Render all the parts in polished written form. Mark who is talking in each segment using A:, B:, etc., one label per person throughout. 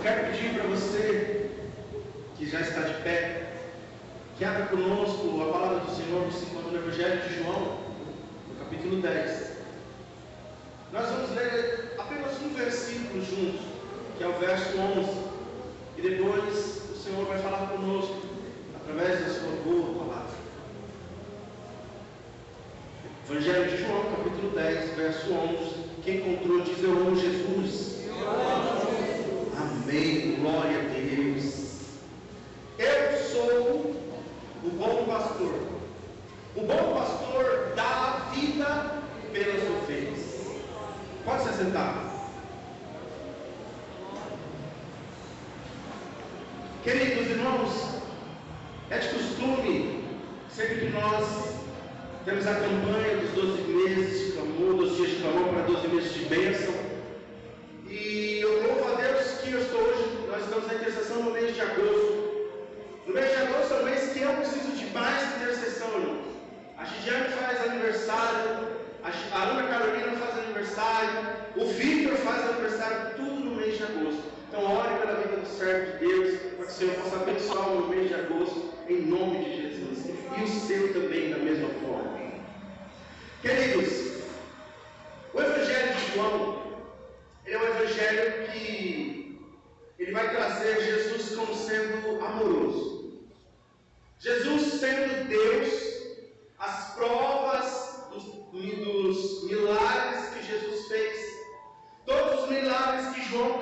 A: Quero pedir para você que já está de pé, que abra conosco a palavra do Senhor que se encontra no Evangelho de João, no capítulo 10. Nós vamos ler apenas um versículo juntos, que é o verso 11, e depois o Senhor vai falar conosco através da sua boa palavra. Evangelho de João, capítulo 10, verso 11. Quem encontrou diz: eu amo Jesus.
B: Eu amo Jesus.
A: Amém, glória a Deus. Eu sou o bom pastor. O bom pastor dá a vida pelas ovelhas. Pode se assentar. Queridos irmãos, é de costume, sempre que nós temos a campanha dos 12 meses de clamor, 12 dias de clamor para 12 meses de bênção. E eu louvo a Deus que nós estamos na intercessão no mês de agosto. No mês de agosto é um mês que eu preciso de mais intercessão, irmãos. A Gidiane faz aniversário, a Ana Carolina faz aniversário, o Victor faz aniversário, tudo no mês de agosto. Então ore pela vida do servo de Deus, para que o Senhor possa abençoar o mês de agosto, em nome de Jesus. E o seu também da mesma forma. Queridos, o Evangelho de João, ele é um evangelho que ele vai trazer Jesus como sendo amoroso. Jesus sendo Deus, as provas dos milagres que Jesus fez, todos os milagres que João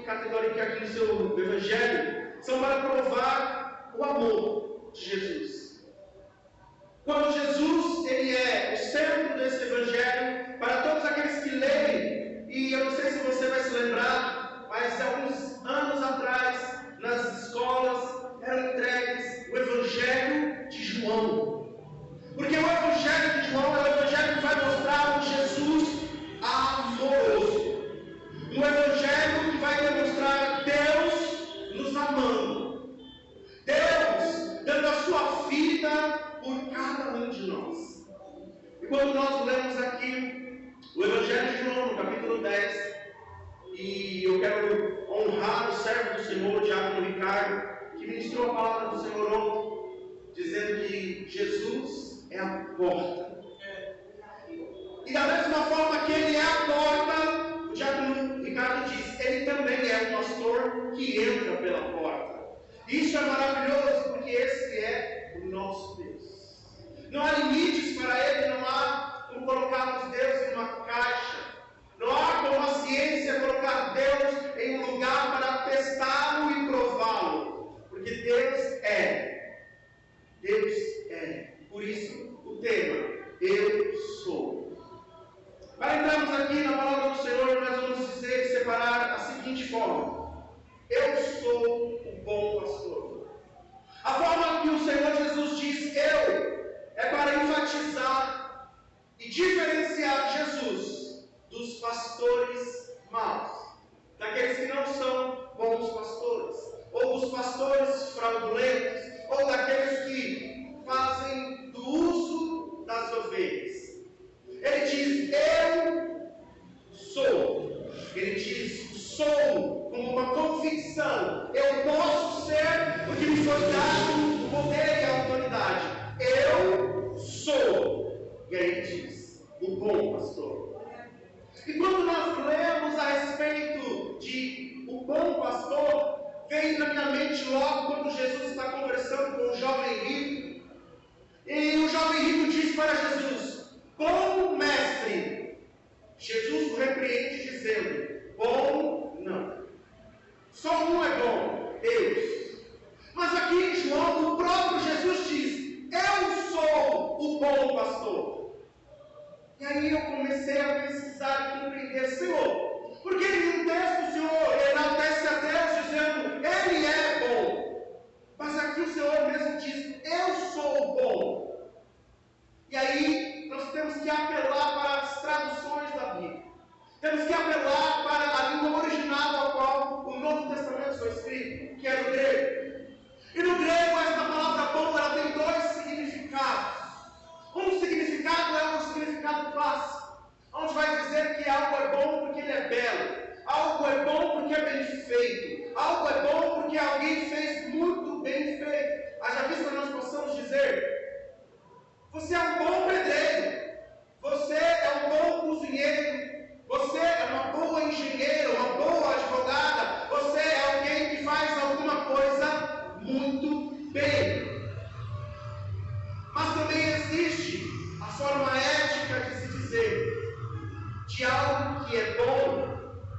A: categoriza aqui no seu evangelho, são para provar o amor de Jesus. Quando Jesus ele é o centro desse evangelho, para todos aqueles que leem, e eu não sei se você vai se lembrar, mas alguns anos atrás, nas escolas, eram entregues o Evangelho de João. Porque o Evangelho de João é o Evangelho que vai mostrar um Jesus amoroso. Um Evangelho que vai demonstrar Deus nos amando. Deus dando a sua vida por cada um de nós. E quando nós lemos aqui o Evangelho de João, no capítulo 10, e eu quero honrar o servo do Senhor, o diácono Ricardo, que ministrou a palavra do Senhor ontem, dizendo que Jesus é a porta. E da mesma forma que ele é a porta, o diácono Ricardo diz, ele também é o pastor que entra pela porta. Isso é maravilhoso, porque esse é o nosso Deus. Não há limites para ele, não há como colocarmos Deus em uma caixa. Não há como a ciência colocar Deus em um lugar para testá-lo e prová-lo. Porque Deus é. Deus é. Por isso, o tema, eu sou. Para entrarmos aqui na palavra do Senhor, nós vamos dizer e separar a seguinte forma. Eu sou o bom pastor. A forma que o Senhor Jesus diz eu, é para enfatizar e diferenciar Jesus dos pastores maus, daqueles que não são bons pastores, ou dos pastores fraudulentos, ou daqueles que fazem do uso das ovelhas. Ele diz, eu sou. Ele diz, sou, como uma convicção. Eu posso ser, porque me foi dado o poder e a autoridade. Eu sou. E aí ele diz, o bom pastor. E quando nós lemos a respeito de o bom pastor, vem na minha mente logo quando Jesus está conversando com o jovem rico. E o jovem rico diz para Jesus, bom mestre. Jesus o repreende dizendo, bom não. Só um é bom, Deus. Mas aqui em João, o próprio Jesus diz, eu sou o bom pastor. E aí eu comecei a pesquisar e compreender, Senhor, porque em um texto o Senhor enaltece a Deus dizendo, Ele é bom. Mas aqui o Senhor mesmo diz, eu sou o bom. E aí nós temos que apelar para as traduções da Bíblia. Temos que apelar para a língua original a qual o Novo Testamento foi escrito, que é o grego. E no grego esta palavra bom ela tem dois significados. Um significado é um significado clássico, onde vai dizer que algo é bom porque ele é belo, algo é bom porque é bem feito.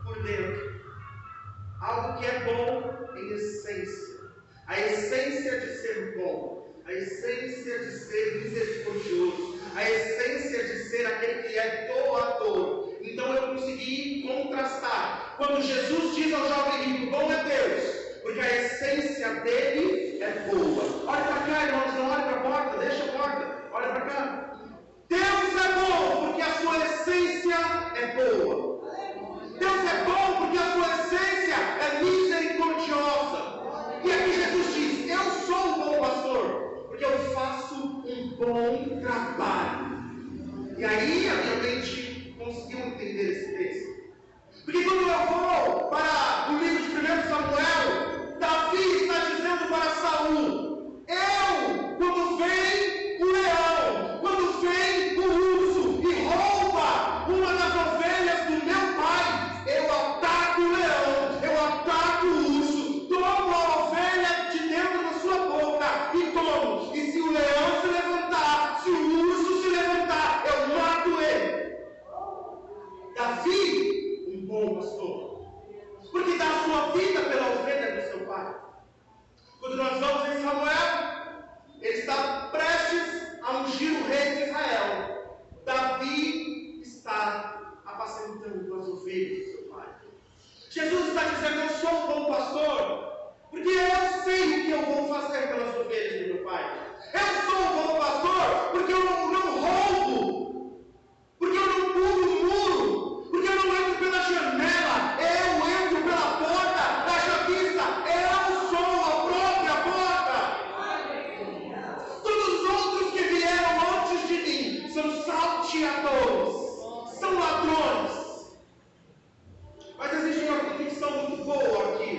A: por dentro. Algo que é bom em essência. A essência de ser bom. A essência de ser misericordioso. A essência de ser aquele que é doador. Então eu consegui contrastar. Quando Jesus diz ao jovem rico, bom é Deus, porque a essência dele é boa. Olha para cá, irmãos, não olha para a porta, deixa a porta, olha para cá. Deus é bom porque a sua essência é boa. Deus é bom porque a sua essência é misericordiosa. E aqui Jesus diz, eu sou um bom pastor, porque eu faço um bom trabalho. E aí a minha mente conseguiu entender esse texto. Porque quando eu vou para o livro de 1 Samuel, Davi está dizendo para Saul, quando vem o leão, quando vem o urso e rouba uma das ovelhas do meu pai, eu ataco o leão, eu ataco o urso, tomo a ovelha de dentro da sua boca e tomo. E se o leão se levantar, se o urso se levantar, eu mato ele. Davi, um bom pastor, porque dá a sua vida pela ovelha do seu pai. Quando nós vamos em Samuel, ele está prestes a ungir o rei de Israel. Davi está apacentando as ovelhas do seu pai. Jesus está dizendo, eu sou um bom pastor, porque eu sei o que eu vou fazer pelas ovelhas do meu pai. Eu sou um bom pastor, porque eu não roubo, porque eu não pulo o muro, porque eu não entro pela janela, eu entro pela porta da chapiça, eu sou a própria porta. Todos os outros que vieram antes de mim são salteadores, são ladrões. Mas existe uma convicção muito boa aqui,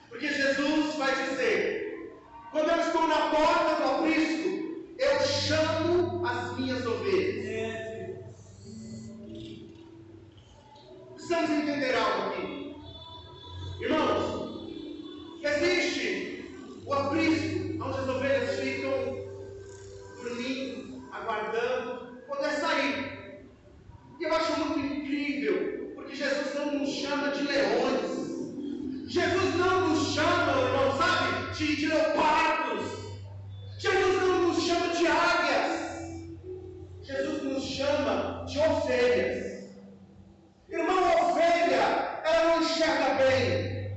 A: porque Jesus vai dizer, quando eu estou na porta do aprisco, eu chamo as minhas ovelhas. Precisamos entender algo aqui. Irmãos, existe o aprisco, onde as ovelhas ficam dormindo, aguardando poder sair. E eu acho muito incrível, porque Jesus não nos chama de leões. Jesus não nos chama, irmão, sabe, de leopardos. Jesus não nos chama de águias. Jesus nos chama de ovelhas. Irmão, a ovelha, ela não enxerga bem.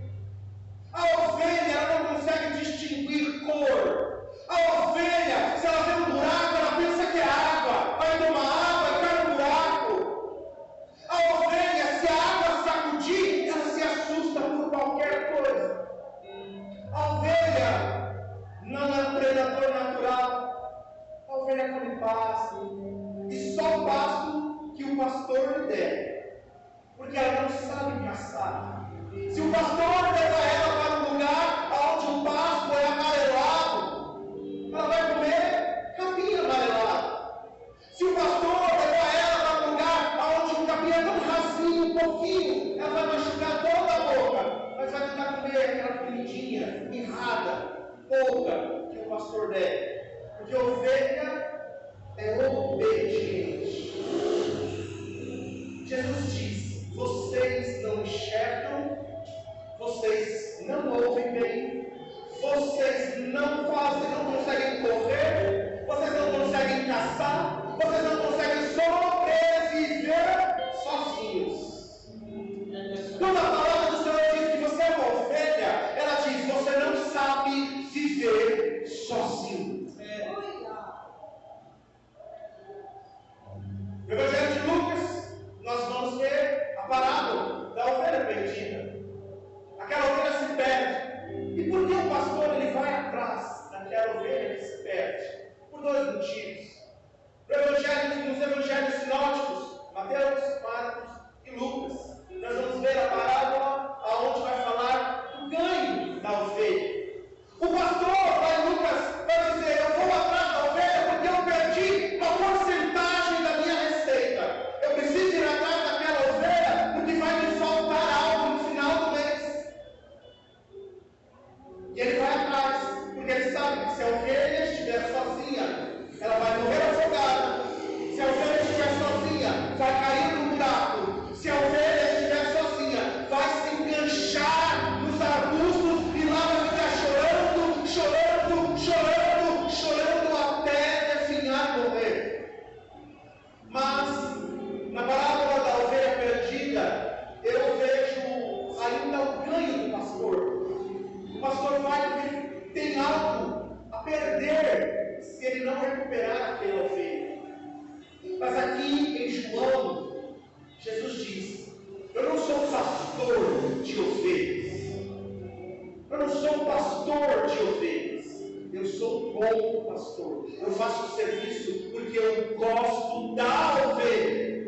A: A ovelha, ela não consegue distinguir cor. A ovelha, se ela vê um buraco, ela pensa que é água. Vai tomar água e cai no buraco. A ovelha, se a água sacudir, ela se assusta por qualquer coisa. A ovelha não é um predador natural. A ovelha come pasto. E só o pasto que o pastor lhe der. Porque ela não sabe caçar. Se o pastor leva ela para um lugar onde o pasto é amarelado, ela vai comer capim amarelado. Se o pastor levar ela para um lugar onde o capim é tão rasinho, um pouquinho, ela vai machucar toda a boca, mas vai tentar comer aquela comidinha mirrada, pouca, que o pastor der. Porque ovelha é obediente. Jesus diz, vocês não enxergam, vocês não ouvem bem, vocês não conseguem correr, vocês não conseguem caçar, vocês não conseguem sobreviver sozinhos. Quando a palavra do Senhor diz que você é uma ovelha, ela diz, você não sabe viver sozinho. No Evangelho de Lucas, nós vamos ver a parábola da ovelha perdida. Aquela ovelha se perde. E por que o pastor ele vai atrás daquela ovelha que se perde? Por dois motivos. Nos evangelhos sinóticos, Mateus, Marcos e Lucas, nós vamos ver a parábola aonde vai falar do ganho da ovelha. O pastor, lá em Lucas, vai dizer, eu vou atrás da ovelha porque eu perdi a porcentagem da minha receita. Eu preciso ir atrás daquela ovelha porque vai me faltar algo no final do mês. E ele vai atrás, porque ele sabe que se a ovelha estiver sozinha, ela vai morrer afogada. Se a ovelha estiver sozinha, de ovelhas. Eu não sou um pastor de ovelhas. Eu sou um bom pastor. Eu faço o serviço porque eu gosto da ovelha.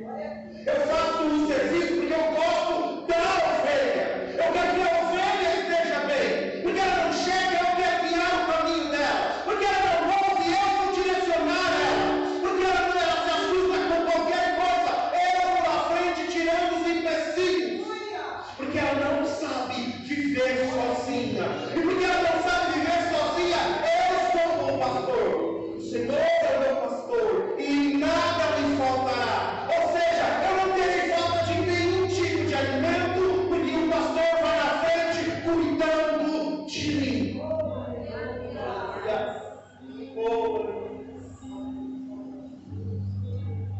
A: Eu faço o serviço porque eu gosto da ovelha. Eu quero que a ovelha esteja bem. Porque ela não chega, eu quero guiar o caminho dela. Porque ela não ouve, eu vou direcionar ela. Porque ela se assusta com qualquer coisa. Eu vou à frente tirando os empecilhos. Porque ela não sabe viver sozinha. E porque ela não sabe viver sozinha, eu sou o bom pastor. O Senhor é o meu pastor. E nada me faltará. Ou seja, eu não terei falta de nenhum tipo de alimento, porque o pastor vai na frente cuidando de mim.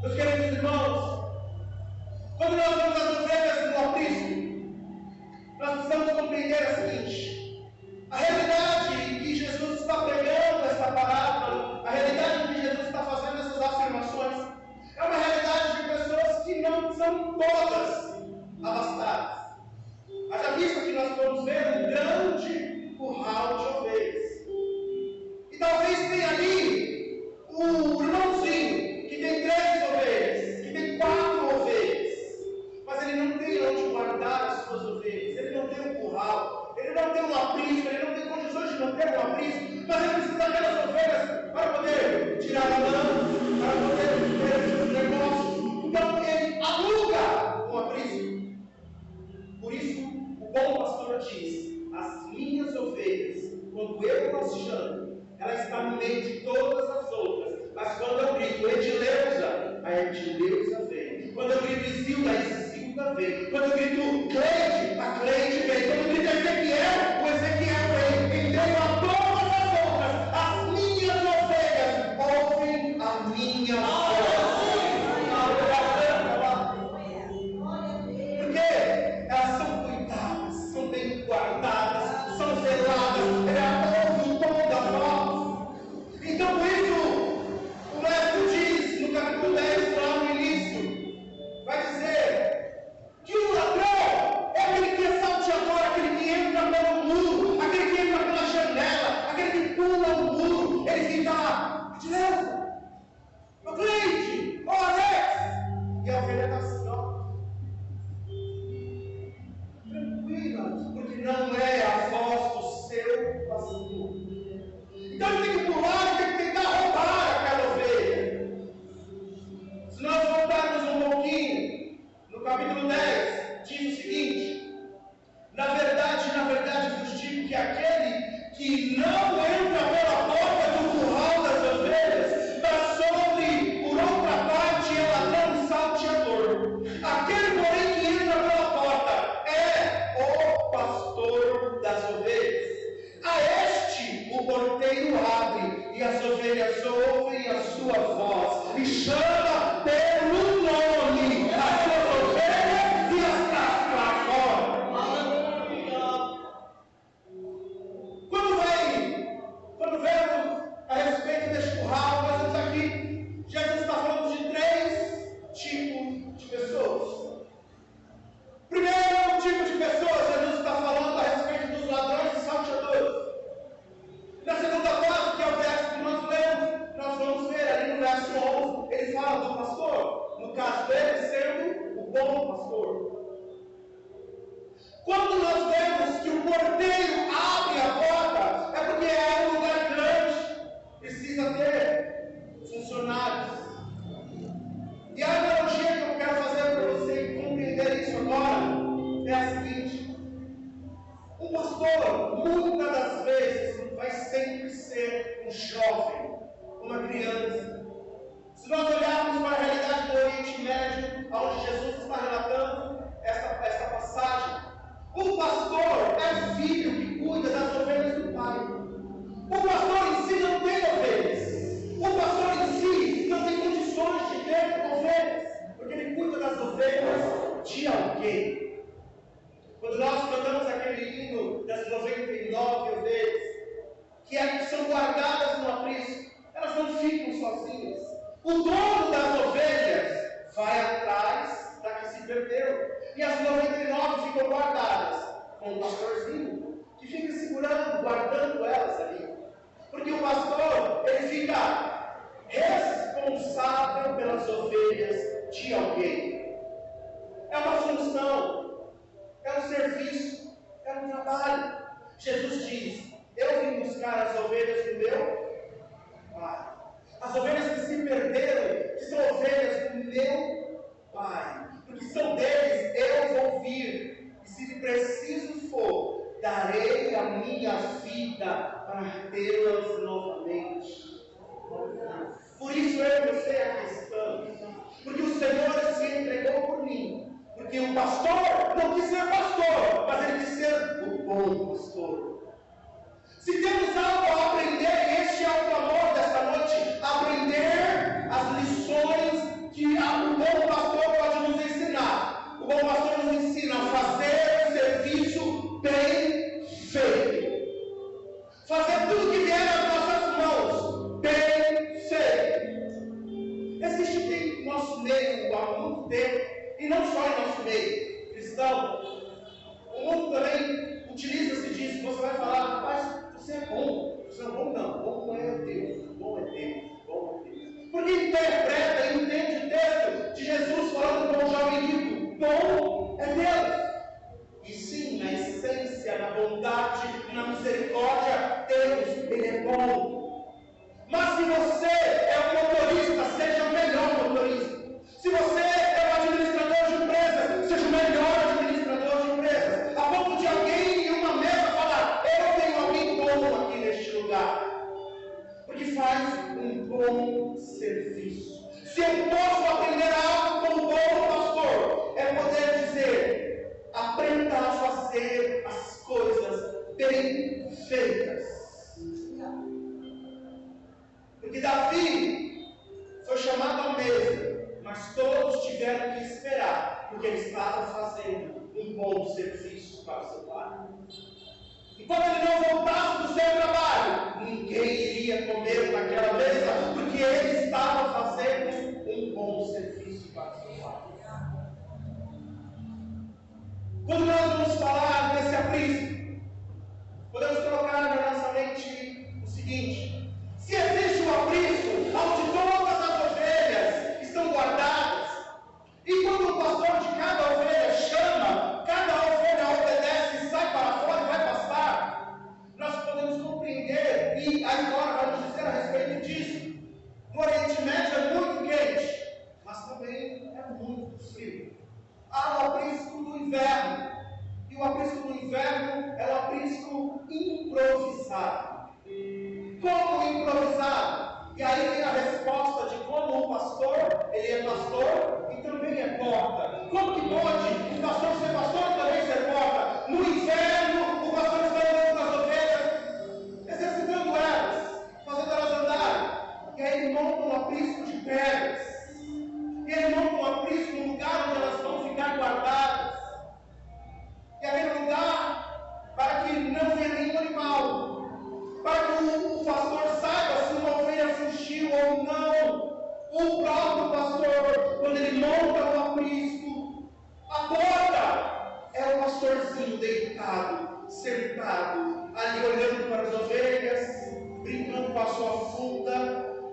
A: Meus queridos irmãos, quando nós vemos as ovelhas no aprisco, nós precisamos compreender a seguinte: a realidade que Jesus está pregando essa parábola, a realidade que Jesus está fazendo essas afirmações, é uma realidade de pessoas que não são todas abastadas. Haja vista que nós vamos ver um grande curral de ovelhas. E talvez tenha ali o irmãozinho que tem 3 ovelhas, que tem 4 ovelhas, mas ele não tem onde guardar as suas ovelhas, ele não tem um curral, ele não tem um aprisco, ele não tem condições de manter um aprisco, mas ele precisa daquelas ovelhas para poder tirar a lã, para poder ter os seus negócios. Então ele aluga um aprisco. Por isso, o bom pastor diz: as minhas ovelhas, quando eu as chamo, ela está no meio de todas as outras. Mas quando eu grito Edileuza, a Edileuza vem. Quando eu grito Isilda, a Isilda vem. Quando eu grito Cleide, a Cleide vem. Quando eu grito Ezequiel, o Ezequiel vem. Em meio a todas as outras, as minhas ovelhas ouvem a minha voz. Porque elas são cuidadas, são bem guardadas, são zeladas. Ela ouve o tom da voz. Então, por isso, o mestre diz no capítulo 10, lá no início, vai dizer que o ladrão é aquele que é salteador, aquele que entra pelo muro, aquele que entra pela janela, aquele que pula o muro. Ele fica lá: Edileuza, ô Cleide, ô Alex. E a ovelha está assim, ó, tranquila, porque não é a voz do seu pastor. Então ele tem que pular, ele tem que tentar roubar aquela ovelha. Se nós voltarmos um pouquinho, no capítulo 10, diz o seguinte: na verdade vos digo que aquele que não entra pela porta do curral das ovelhas, mas sobre por outra parte é ladrão e salteador. Aquele, porém, que entra pela porta é o pastor das ovelhas. A este o porteiro abre, e as ovelhas ouvem a sua voz, e chama pelo nome as suas ovelhas e as traz para fora. Quando vemos a respeito deste curral, nós vemos aqui, Jesus está falando de 3 tipos de pessoas. Primeiro tipo de pessoas, Jesus está falando a respeito dos ladrões e salteadores. Na segunda parte, que é o verso que nós lemos, nós vamos ver ali no verso 11, ele fala do pastor, no caso dele sendo o bom pastor. Quando nós vemos que o porteiro abre a porta, é porque é um lugar grande, precisa ter funcionários. E a analogia que eu quero fazer para você compreender isso agora é a seguinte: o pastor, muitas das vezes, vai sempre ser um jovem, uma criança. Se nós olharmos para a realidade do Oriente Médio, onde Jesus está relatando esta passagem, o pastor é filho que cuida das ovelhas do pai. O pastor em si não tem ovelhas. O pastor em si não tem condições de ter ovelhas, porque ele cuida das ovelhas de alguém. Quando nós cantamos aquele hino das 99 ovelhas, que são guardadas no aprisco, elas não ficam sozinhas. O dono das ovelhas vai atrás da que se perdeu, e as 99 ficam guardadas. com o pastorzinho, que fica segurando, guardando elas ali. Porque o pastor, ele fica responsável pelas ovelhas de alguém. É uma função, é um serviço, é um trabalho. Jesus diz: eu vim buscar as ovelhas do meu Pai. As ovelhas que se perderam, que são ovelhas do meu Pai. Porque são deles, eu vou vir. E se preciso for, darei a minha vida para tê-las novamente. Por isso eu e você aqui estamos. Porque o Senhor se entregou por mim. Porque o pastor não quis ser pastor, mas ele quis ser o bom pastor. Se temos algo a aprender, este é o clamor desta noite, aprender as lições que o bom pastor pode nos ensinar. O bom pastor nos ensina a fazer o serviço bem feito. Fazer tudo que vier nas nossas mãos, bem feito. Existe em nosso meio há muito tempo, e não só em nosso meio cristão, o mundo também utiliza-se disso. Você vai falar: rapaz, você é bom. Você é bom? Não. Bom é Deus. Bom é Deus. Bom é Deus. Porque interpreta e entende o texto de Jesus falando com o jovem rico. Bom é Deus. E sim, na essência, na bondade e na misericórdia, Deus, Ele é bom. Mas se você é um motorista, seja o melhor motorista. Se você é um administrador de empresas, seja o melhor administrador de empresas. A ponto de alguém em uma mesa falar: eu tenho alguém bom aqui neste lugar. Porque faz um bom serviço. Se eu posso aprender algo com o bom pastor, é poder dizer: aprenda a fazer as coisas bem feitas. Porque Davi foi chamado à mesa, mas todos tiveram que esperar, porque ele estava fazendo um bom serviço para o seu pai. E quando ele não voltasse do seu trabalho, ninguém iria comer naquela mesa, porque ele estava fazendo um bom serviço para o seu pai. Quando nós vamos falar desse aprisco, podemos colocar na nossa mente o seguinte: se existe um aprisco onde todas as ovelhas estão guardadas, e quando o pastor de cada ovelha chama, cada ovelha obedece e sai para fora e vai pastar, nós podemos compreender, e a história vai nos dizer a respeito disso. No Oriente Médio é muito quente, mas também é muito frio. Há o aprisco do inverno, e o aprisco do inverno é o aprisco improvisado. Como improvisado? E aí vem a resposta de como o pastor, ele é pastor e também é porta. Como que pode o pastor ser pastor e também ser porta? No inverno, o pastor está andando com as ovelhas, exercitando elas, fazendo elas andarem. E aí ele monta um aprisco de pedras. E ele monta um aprisco no lugar onde elas vão ficar guardadas. E aquele lugar, para que não venha nenhum animal, para que o pastor saiba se uma ovelha fugiu ou não. O próprio pastor, quando ele monta o aprisco, a porta é o pastorzinho deitado, sentado, ali olhando para as ovelhas, brincando com a sua funda.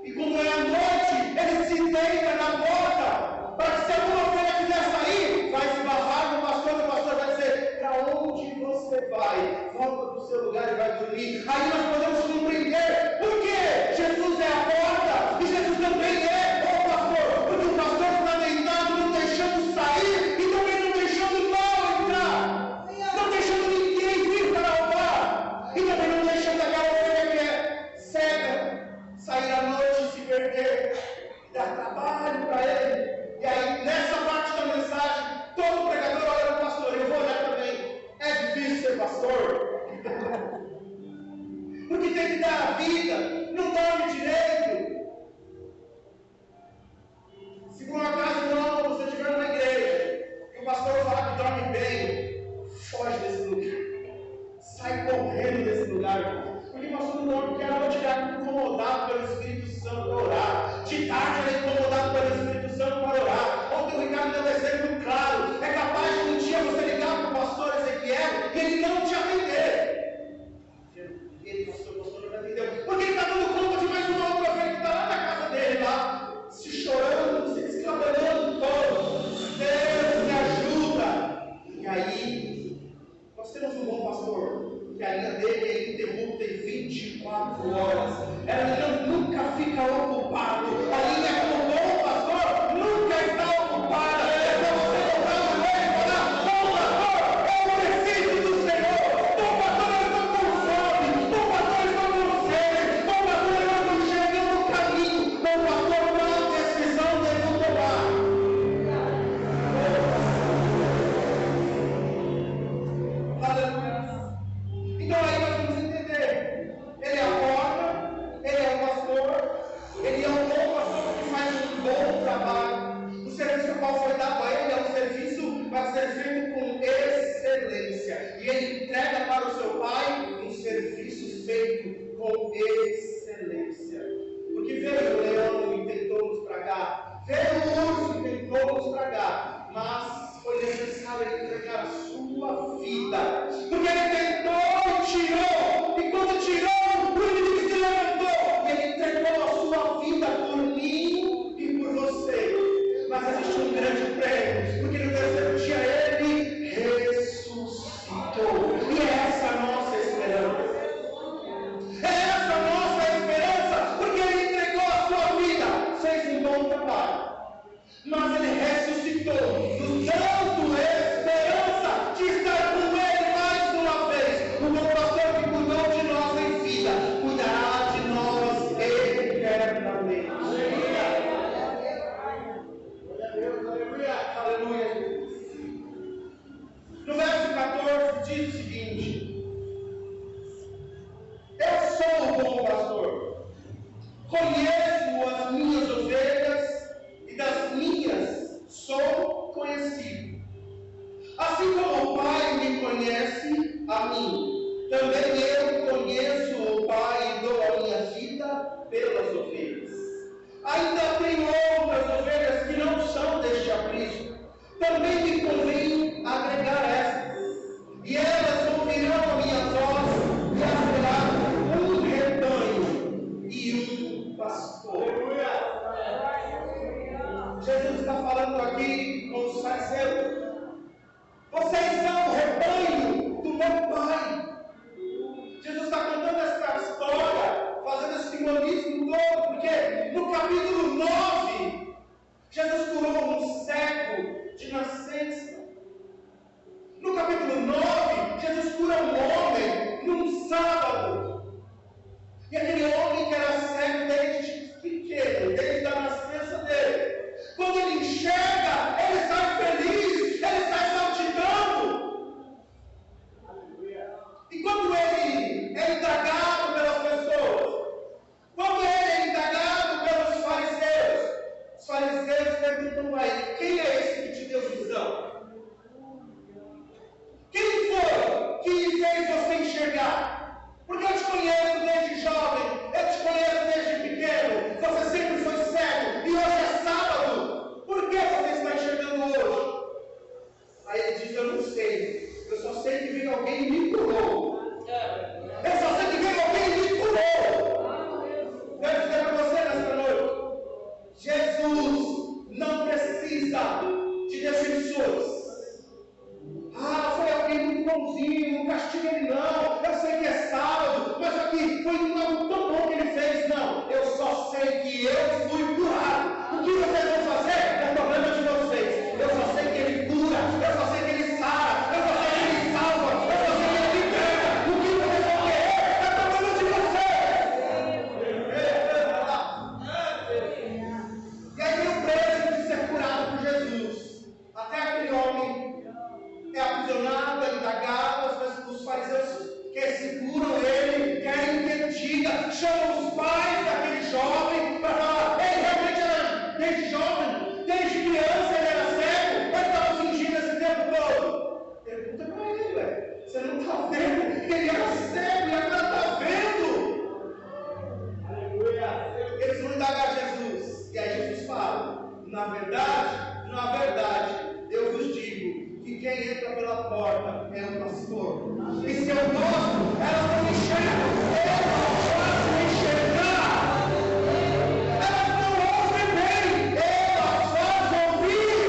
A: E quando é a noite, ele se deita na porta, para que se alguma ovelha quiser sair, vai esbarrar no pastor, e o pastor vai dizer: para onde você vai? Volta para o seu lugar e vai dormir. Aí nós podemos compreender por que Jesus é a porta e Jesus também é o pastor. Porque o pastor está deitado, não deixando sair e também não deixando o mal entrar, não deixando ninguém vir para roubar, e também não deixando aquela ovelha que é cega sair à noite e se perder, e dar trabalho para ele. E aí, nessa parte da mensagem, todo pregador olha para o pastor. Eu vou olhar também. É difícil ser pastor, porque tem que dar a vida, não dorme direito. e ele entrega para o seu pai um serviço feito com excelência. Porque veio o leão e tentou nos tragar, veio o urso e tentou nos tragar, mas foi necessário ele entregar a sua vida, porque ele tentou e tirou, e quando tirou, o inimigo se levantou, e ele entregou a sua vida por mim e por você. Mas existe um grande prêmio, porque no terceiro dia ele ressuscitou, e é essa a nossa esperança. É essa a nossa esperança, porque ele entregou a sua vida, fez um bom trabalho, mas ele ressuscitou, nos dando esperança de estar com ele mais uma vez. O bom pastor que cuidou de nós em vida, cuidará de nós eternamente. Aleluia. No verso 14 diz o seguinte: eu sou o bom pastor, conheço as minhas ovelhas e das minhas sou conhecido. Assim como o Pai me conhece a mim, também eu conheço o Pai e dou a minha vida pelas ovelhas. Ainda tenho outras ovelhas que não são deste aprisco, também me convém agregar estas, e elas ouvirão a minha voz, e haverá um rebanho e um pastor. Jesus está falando aqui com os fariseus: vocês são o rebanho do meu Pai. Jesus está contando essa história, fazendo esse simbolismo todo, porque no capítulo 9, Jesus curou um cego de nascença. No capítulo 9, Jesus cura um homem num sábado. E aquele homem que era cego desde pequeno, desde a nascença dele, quando ele enxerga, ele sai feliz, ele sai saltitando. E quando ele é indagado pelas pessoas, quando ele é indagado pelos fariseus, os fariseus perguntam a ele: quem é esse que te deu visão? Quem foi que fez você enxergar? Porque eu te conheço desde jovem, eu te conheço desde pequeno, você sempre foi cego, e hoje é sábado, por que você está enxergando hoje? Aí ele diz: eu não sei, eu só sei que veio alguém e me curou. Eu só sei que veio alguém e me curou. Quero dizer para você nessa noite: Jesus não precisa de defensores. Foi alguém muito bonzinho, não castiga ele não, eu sei que é sábado, mas aqui foi algo tão bom que ele fez. Não, eu só sei que eu fui curado. O que vocês vão fazer é problema de vocês. Eu só sei que ele cura, eu só sei que ele sara, eu só sei que ele salva, eu só sei que ele liberta. O que vocês vão querer é problema de vocês. E aí tem o preço de ser curado por Jesus. Até aquele homem é aprisionado, é indagado, os fariseus que seguram ele, querem que ele diga, chamam os pais daquele jovem para falar: ele realmente era desde jovem, desde criança ele era cego, ele estava fingindo esse tempo todo. Pergunta para ele: você não está vendo? Ele era cego e agora está vendo. Aleluia. Eles vão indagar Jesus, e aí Jesus fala: na verdade, eu vos digo que quem entra pela porta é o pastor. E se eu gosto, elas não me enxergam, eu não posso enxergar. Elas não ouvem bem, elas fazem ouvir.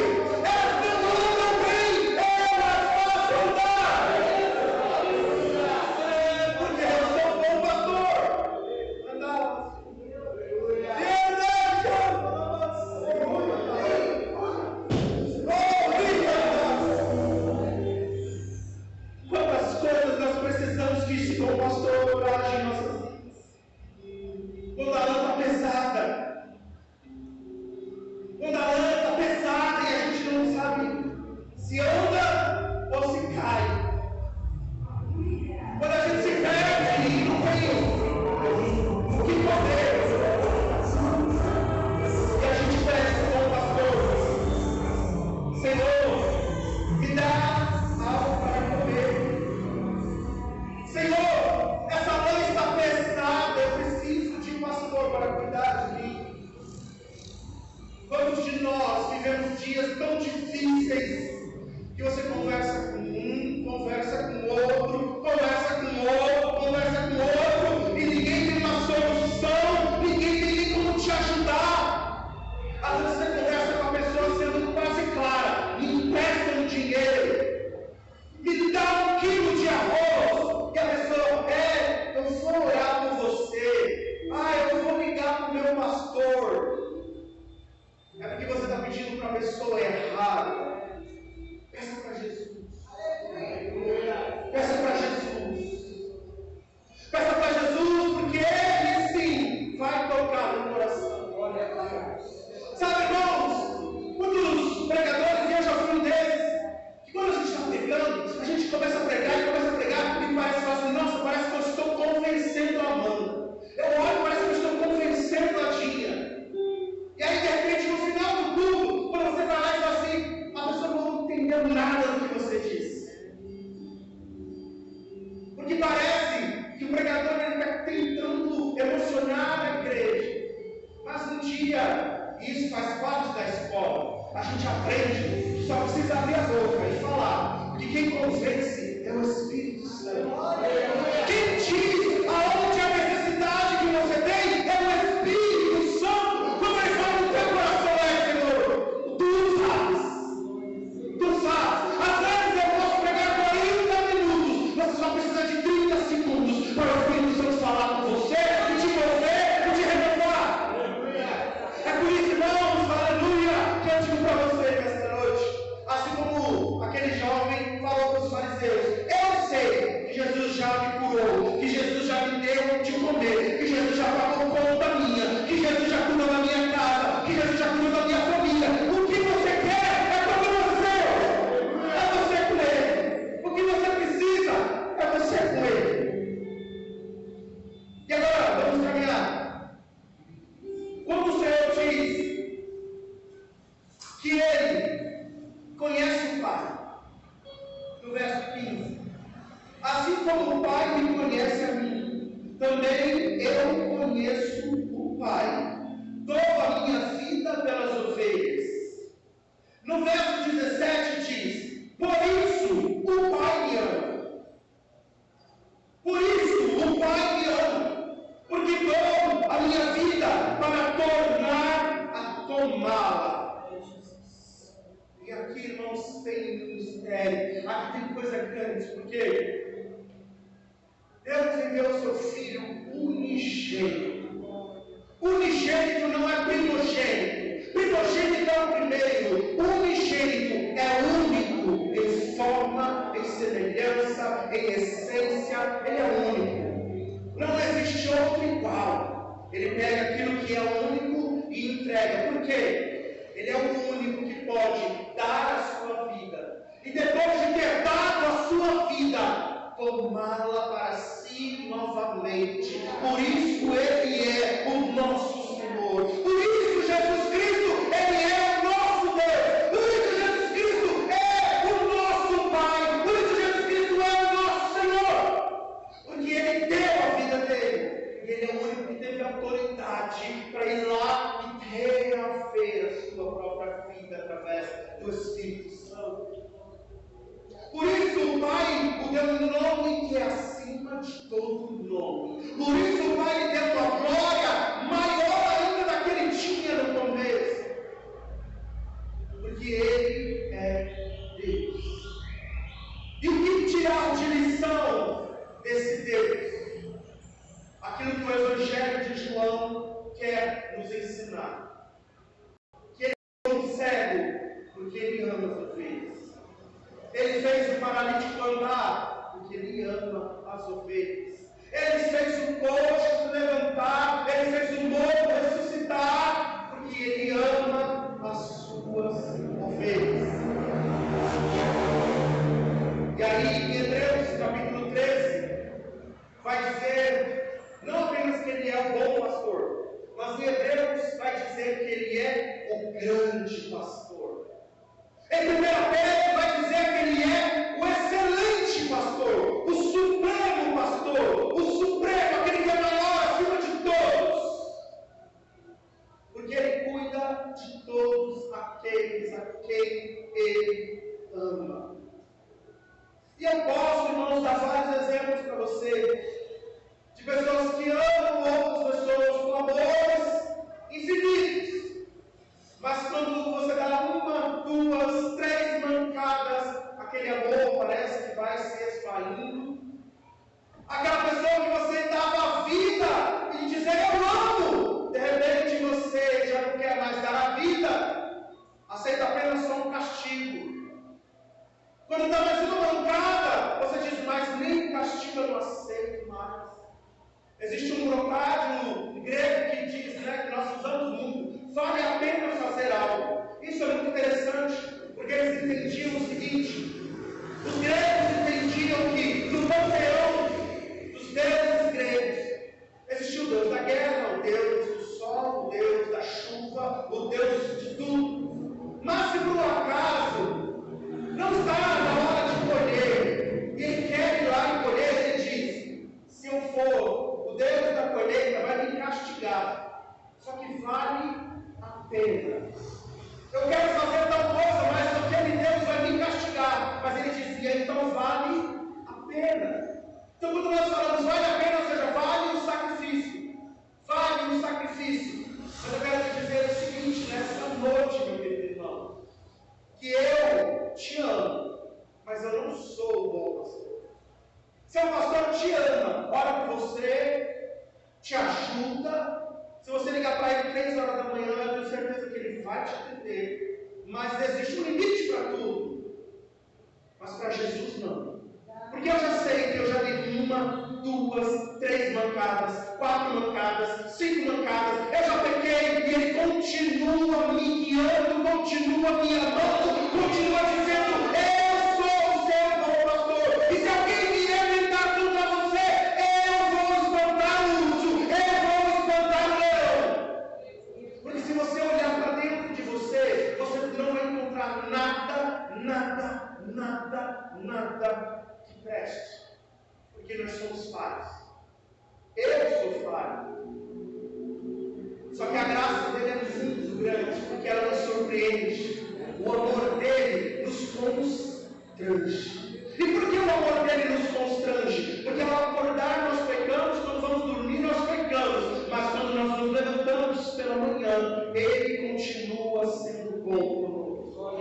A: Elas não andam bem, elas fazem andar. Porque eu sou um bom pastor. Andar. Quantas coisas nós precisamos que o pastor ore Assim como o Pai me conhece a mim, também eu conheço o Pai. Dou a minha vida pelas ovelhas. No verso 17 diz: por isso o Pai me ama. Por isso o Pai me ama. Porque dou a minha vida para tornar a tomá-la. E aqui, irmãos, tem um mistério. Aqui tem coisa grande. Porque Deus enviou o seu Filho unigênito. Unigênito não é primogênito. Primogênito é o primeiro. Unigênito é único em forma, em semelhança, em essência. Ele é único. Não existe outro igual. Ele pega aquilo que é único e entrega. Por quê? Ele é o único que pode dar a sua vida. E depois de ter dado a sua vida, tomá-la para si novamente. Por isso Ele é o nosso Senhor. Por isso Jesus Cristo, Ele é o nosso Deus. Por isso Jesus Cristo é o nosso Pai. Por isso Jesus Cristo é o nosso Senhor. Porque Ele deu a vida dele. E Ele é o único que teve autoridade para ir lá e reaver a sua própria vida através do Espírito Santo. Por isso o Pai o deu um nome que é acima de todo nome. Por isso o Pai lhe deu uma glória maior ainda da que ele tinha no começo. Porque Ele é Deus. E o que tirar de lição desse Deus? Aquilo que o Evangelho de João quer nos ensinar. Que Ele é um cego porque Ele ama as ovelhas. Ele fez o paralítico andar, porque Ele ama as ovelhas. Ele fez o coxo se levantar, Ele fez o morto ressuscitar, porque Ele ama as suas ovelhas. E aí, em Hebreus capítulo 13, vai dizer, não apenas que Ele é o bom pastor, mas em Hebreus vai dizer que Ele é o grande pastor. Em 1 Pedro vai dizer que Ele é o excelente pastor, o supremo pastor, o supremo, aquele que é maior acima de todos. Porque Ele cuida de todos aqueles a quem Ele ama. E eu posso, irmãos, dar vários exemplos para você, de pessoas que amam outras pessoas com amores infinitos. Mas quando você dá uma, duas, três mancadas, aquele amor parece que vai se esvaindo. Aquela pessoa que você dava a vida e dizer eu amo, de repente você já não quer mais dar a vida, aceita apenas só um castigo. Quando dá mais uma mancada, você diz, mas nem castigo eu não aceito mais. Existe um trocadilho grego que diz, que nós usamos muito. Vale a pena fazer algo. Isso é muito interessante, porque eles entendiam o seguinte: os gregos entendiam que no panteão dos deuses gregos existia o Deus da guerra, o Deus do sol, o Deus da chuva, o Deus de tudo. Mas se por um acaso não está na hora de colher e ele quer ir lá e colher, ele diz: se eu for, o Deus da colheita vai me castigar. Só que vale a pena. Eu quero fazer tal coisa, mas aquele Deus vai me castigar. Mas ele dizia, então vale a pena. Então quando nós falamos vale a pena, ou seja, vale o sacrifício. Vale o sacrifício. Mas eu quero te dizer o seguinte, nessa noite, meu querido irmão, que eu te amo, mas eu não sou o bom pastor. Seu pastor te ama, ora por você, te ajuda. Se você ligar para ele 3 horas da manhã, eu tenho certeza que ele vai te atender. Mas existe um limite para tudo. Mas para Jesus não. Porque eu já sei que eu já dei 1, 2, 3 mancadas, 4 mancadas, 5 mancadas. Eu já pequei e ele continua me guiando, continua me amando, continua dizendo, eu sou o seu bom pastor. E se alguém vier tentar contra você, eu vou espantar o urso, eu vou espantar o leão. Porque se você olhar para dentro de você, você não vai encontrar nada que preste. Porque nós somos falhos. Eu sou falho. Só que a graça dele é muito grande, porque ela nos surpreende. O amor dele nos constrange. E por que o amor dele nos constrange? Porque ao acordar nós pecamos, quando vamos dormir nós pecamos, mas quando nós nos levantamos pela manhã, ele continua sendo bom conosco.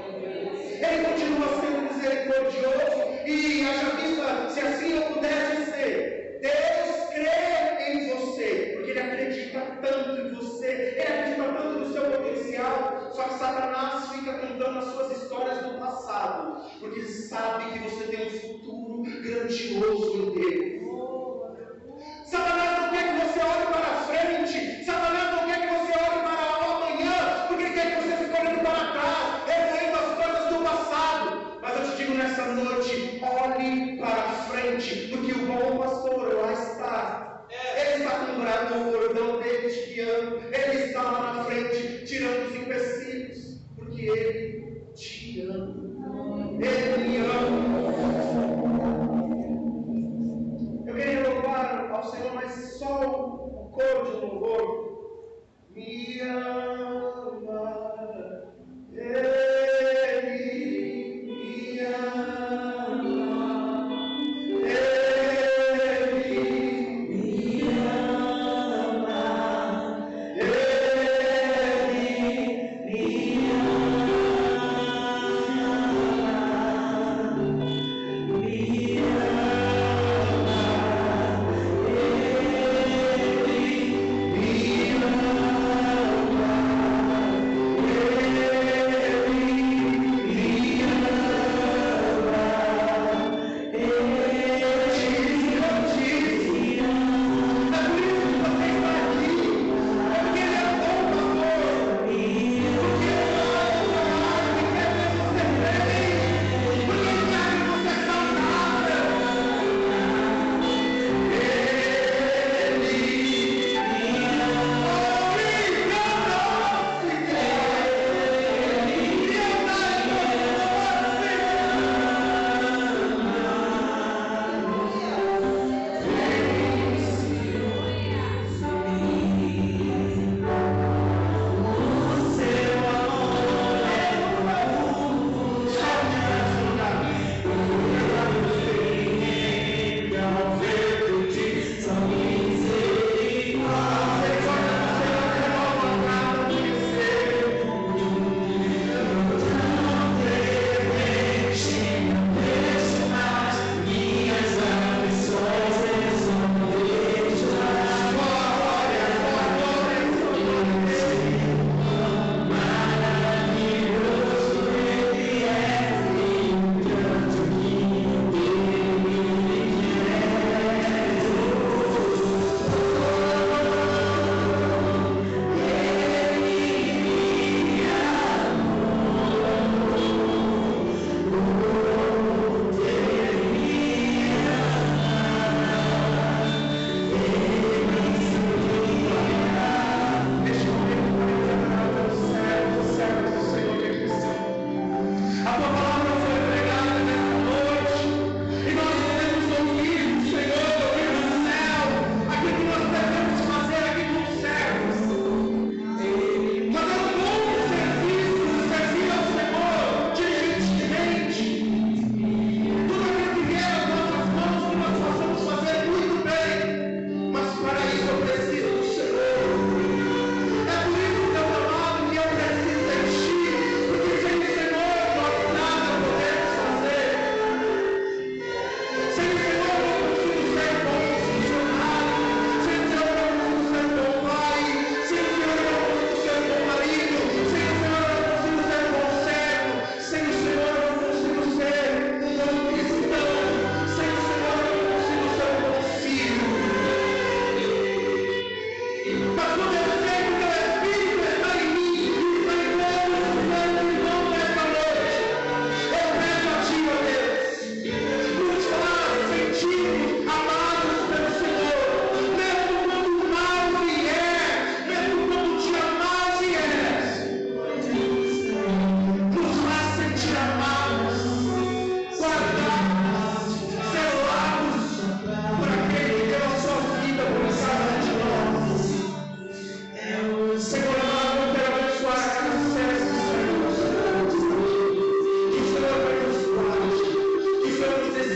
A: Ele continua sendo misericordioso. E haja vista, se assim eu pudesse ser, Deus crê em você, porque Ele acredita tanto em você, Ele acredita tanto no seu potencial. Só que Satanás fica contando as suas histórias do passado, porque sabe que você tem um futuro grandioso em Deus. Satanás não quer que você olhe para frente, Satanás não quer que você olhe para o amanhã, porque ele quer que você fique olhando para trás, revendo as coisas do passado. Mas eu te digo nessa noite, olhe para frente, porque o bom pastor lá está. Ele está com o bordão dele te guiando, ele está lá na frente, tirando os empecilhos, porque ele te ama. Ele me ama. Eu queria louvar ao Senhor, mas só o coro de louvor. Me ama, Ele me ama.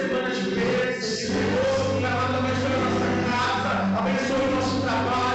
A: semana de bênçãos. Que Senhor, através da nossa casa, abençoe o nosso trabalho.